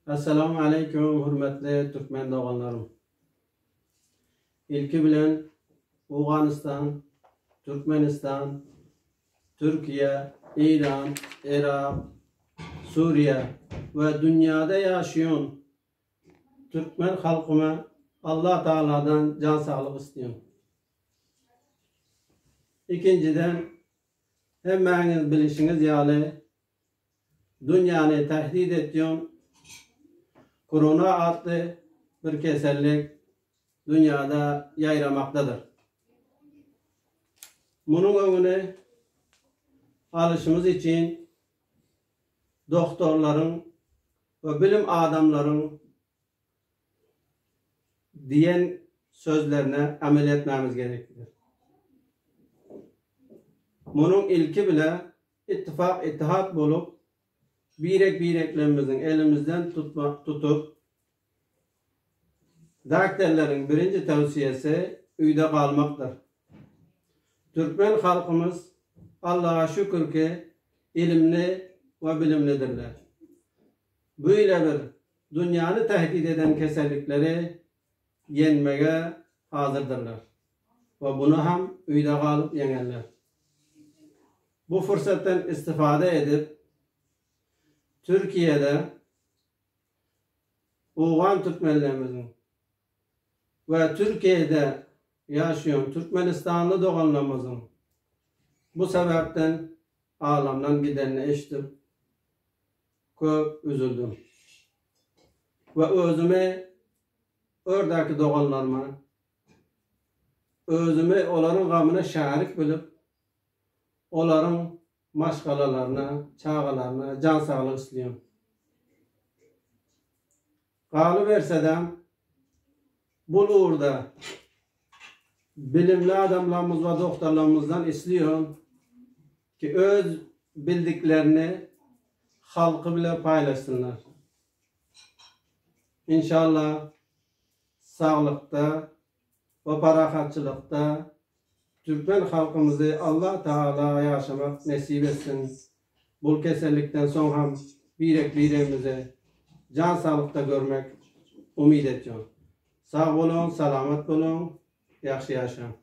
Assalamu alaikum hürmetli Türkmen doğanlarım. İlki bilen Afganistan, Türkmenistan, Türkiye, İran, Irak, Suriye ve dünyada yaşayan Türkmen halkıma Allah Teala'dan can sağlık istiyorum. İkinciden hemmeniz bilişiniz yali dünyanı tehdit ediyor. Korona adlı bir keserlik dünyada yayramaktadır. Bunun önüne alışımız için doktorların ve bilim adamların diyen sözlerine amel etmemiz gerekir. Bunun ilki bile ittihat bulup bireklerimizin elimizden tutup doktorların birinci tavsiyesi uyda kalmaktır. Türkmen halkımız Allah'a şükür ki ilimli ve bilimlidirler. Böyle bir dünyanı tehdit eden keserlikleri yenmeye hazırdırlar. Ve bunu hem uyda kalıp yenerler. Bu fırsattan istifade edip Türkiye'de Afgan Türkmenlerimizin ve Türkiye'de yaşayan Türkmenistanlı doğanlarımızın bu sebepten alamdan gidenini eşitip çok üzüldüm. Ve özüme oradaki doğanlarıma özüme onların gamına şarik bilip onların maşgalalarına, çağalarına can sağlık istiyorum. Kalıverse de bu uğurda bilimli adamlarımız ve doktorlarımızdan istiyorum ki öz bildiklerini halkı bile paylaşsınlar. İnşallah sağlıkta ve parakatçılıkta Türkmen halkımızı Allah Teala yaşamak nasip etsin. Bu keserlikten sonra hem birimize can sağlıkta görmek umid ediyorum. Sağ olun, selamet olun, yaxşı yaşayın.